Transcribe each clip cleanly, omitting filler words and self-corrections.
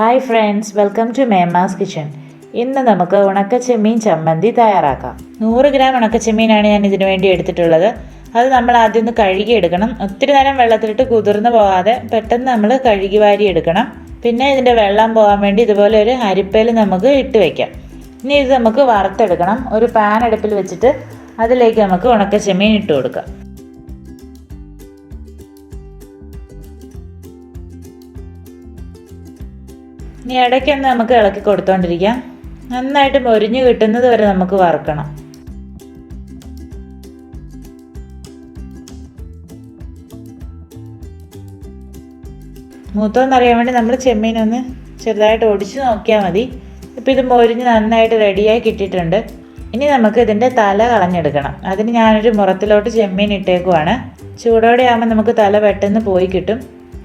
Hi friends, welcome to Mema's kitchen. ഇന്ന് നമുക്ക് ഉണക്കച്ചെമ്മീൻ ചമ്മന്തി തയ്യാറാക്കാം. 100 ഗ്രാം ഉണക്കച്ചെമ്മീനാണ് ഞാൻ ഇതിനു വേണ്ടി എടുത്തിട്ടുള്ളത്. അത് നമ്മൾ ആദ്യം ഒന്ന് കഴുകി എടുക്കണം. ഒത്തിരി നേരം വെള്ളത്തിലിട്ട് കുതിർന്ന് പോകാതെ പെട്ടെന്ന് നമ്മൾ കഴുകി വാരി എടുക്കണം. പിന്നെ ഇതിൻ്റെ വെള്ളം പോകാൻ വേണ്ടി ഇതുപോലെ ഒരു അരിപ്പയിൽ നമുക്ക് ഇട്ട് വയ്ക്കാം. ഇനി ഇത് നമുക്ക് വറുത്തെടുക്കണം. ഒരു പാൻ അടുപ്പിൽ വെച്ചിട്ട് അതിലേക്ക് നമുക്ക് ഉണക്കച്ചെമ്മീൻ ഇട്ട് കൊടുക്കാം. ഇനി ഇടയ്ക്കൊന്ന് നമുക്ക് ഇളക്കി കൊടുത്തോണ്ടിരിക്കാം. നന്നായിട്ട് മൊരിഞ്ഞ് കിട്ടുന്നത് വരെ നമുക്ക് വറുക്കണം. മൂത്തോന്നറിയാൻ വേണ്ടി നമ്മൾ ചെമ്മീനൊന്ന് ചെറുതായിട്ട് ഒടിച്ച് നോക്കിയാൽ മതി. ഇപ്പോൾ ഇത് മൊരിഞ്ഞ് നന്നായിട്ട് റെഡിയായി കിട്ടിയിട്ടുണ്ട്. ഇനി നമുക്ക് ഇതിൻ്റെ തല കളഞ്ഞെടുക്കണം. അതിന് ഞാനൊരു മുറത്തിലോട്ട് ചെമ്മീൻ ഇട്ടേക്കുവാണ്. ചൂടോടെ ആകുമ്പോൾ നമുക്ക് തല പെട്ടെന്ന് പോയി കിട്ടും.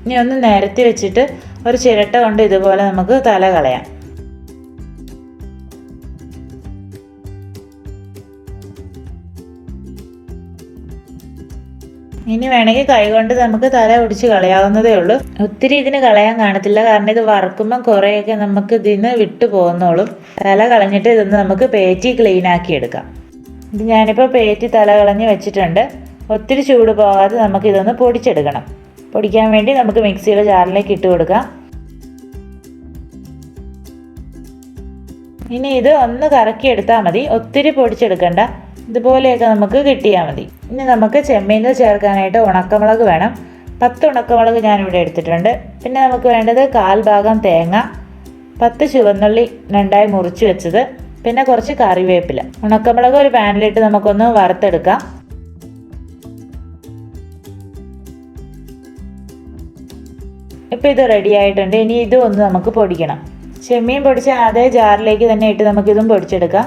ഇനി ഒന്ന് നിരത്തി വെച്ചിട്ട് ഒരു ചിരട്ട കൊണ്ട് ഇതുപോലെ നമുക്ക് തല കളയാം. ഇനി വേണമെങ്കിൽ കൈകൊണ്ട് നമുക്ക് തല ഒടിച്ച് കളയാവുന്നതേ ഉള്ളൂ. ഒത്തിരി ഇതിന് കളയാൻ കാണത്തില്ല, കാരണം ഇത് വറുക്കുമ്പം കുറേയൊക്കെ നമുക്ക് ഇതിന് വിട്ടു പോകുന്നോളും. തല കളഞ്ഞിട്ട് ഇതൊന്ന് നമുക്ക് പേറ്റി ക്ലീൻ ആക്കി എടുക്കാം. ഇത് ഞാനിപ്പോൾ പേറ്റി തല കളഞ്ഞ് വെച്ചിട്ടുണ്ട്. ഒത്തിരി ചൂട് പോകാതെ നമുക്ക് ഇതൊന്ന് പൊടിച്ചെടുക്കണം. പൊടിക്കാൻ വേണ്ടി നമുക്ക് മിക്സിയുടെ ജാറിലേക്ക് ഇട്ട് കൊടുക്കാം. ഇനി ഇത് ഒന്ന് കറക്കി എടുത്താൽ മതി, ഒത്തിരി പൊടിച്ചെടുക്കണ്ട. ഇതുപോലെയൊക്കെ നമുക്ക് കിട്ടിയാൽ മതി. ഇനി നമുക്ക് ചെമ്മീനിൽ ചേർക്കാനായിട്ട് ഉണക്കമുളക് വേണം. 10 ഉണക്കമുളക് ഞാനിവിടെ എടുത്തിട്ടുണ്ട്. പിന്നെ നമുക്ക് വേണ്ടത് 1/4 ഭാഗം തേങ്ങ, 10 ചുവന്നുള്ളി 2ആയി മുറിച്ച് വെച്ചത്, പിന്നെ കുറച്ച് കറിവേപ്പില. ഉണക്കമുളക് ഒരു പാനിലിട്ട് നമുക്കൊന്ന് വറുത്തെടുക്കാം. ഇപ്പോൾ ഇത് റെഡി ആയിട്ടുണ്ട്. ഇനി ഇതും ഒന്ന് നമുക്ക് പൊടിക്കണം. ചെമ്മീൻ പൊടിച്ച അതേ ജാറിലേക്ക് തന്നെ ഇട്ട് നമുക്കിതും പൊടിച്ചെടുക്കാം.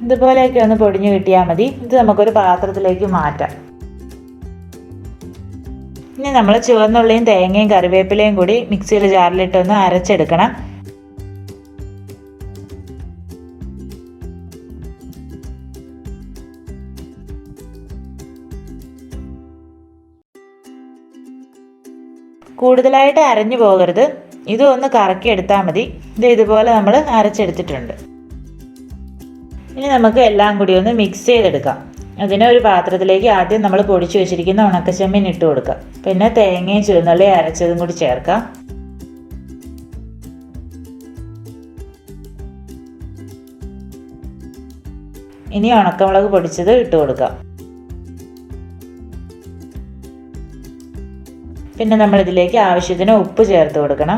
ഇതുപോലെയൊക്കെ ഒന്ന് പൊടിഞ്ഞ് കിട്ടിയാൽ മതി. ഇത് നമുക്കൊരു പാത്രത്തിലേക്ക് മാറ്റാം. ഇനി നമ്മൾ ചുവന്നുള്ളിയും തേങ്ങയും കറിവേപ്പിലയും കൂടി മിക്സിയുടെ ജാറിലിട്ടൊന്ന് അരച്ചെടുക്കണം. കൂടുതലായിട്ട് അരഞ്ഞു പോകരുത്. ഇതും ഒന്ന് കറക്കി എടുത്താൽ മതി. ഇതുപോലെ നമ്മൾ അരച്ചെടുത്തിട്ടുണ്ട്. ഇനി നമുക്ക് എല്ലാം കൂടി ഒന്ന് മിക്സ് ചെയ്തെടുക്കാം. അതിന് ഒരു പാത്രത്തിലേക്ക് ആദ്യം നമ്മൾ പൊടിച്ചു വെച്ചിരിക്കുന്ന ഉണക്കച്ചെമ്മീൻ ഇട്ട് കൊടുക്കാം. പിന്നെ തേങ്ങയും ചുവന്നുള്ളിയും അരച്ചതും കൂടി ചേർക്കാം. ഇനി ഉണക്കമുളക് പൊടിച്ചത് ഇട്ട് കൊടുക്കാം. പിന്നെ നമ്മളിതിലേക്ക് ആവശ്യത്തിന് ഉപ്പ് ചേർത്ത് കൊടുക്കണം.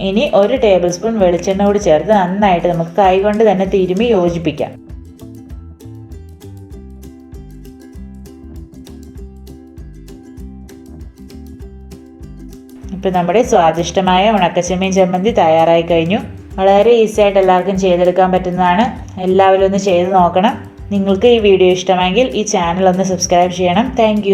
ഇനി 1 ടേബിൾ സ്പൂൺ വെളിച്ചെണ്ണ കൂടി ചേർത്ത് നന്നായിട്ട് നമുക്ക് കൈകൊണ്ട് തന്നെ തിരുമ്മി യോജിപ്പിക്കാം. ഇപ്പം നമ്മുടെ സ്വാദിഷ്ടമായ ഉണക്കച്ചെമ്മീൻ ചമ്മന്തി തയ്യാറായി കഴിഞ്ഞു. വളരെ ഈസി ആയിട്ട് എല്ലാവർക്കും ചെയ്തെടുക്കാൻ പറ്റുന്നതാണ്. എല്ലാവരും ഒന്ന് ചെയ്ത് നോക്കണം. നിങ്ങൾക്ക് ഈ വീഡിയോ ഇഷ്ടമെങ്കിൽ ഈ ചാനൽ ഒന്ന് സബ്സ്ക്രൈബ് ചെയ്യണം. താങ്ക്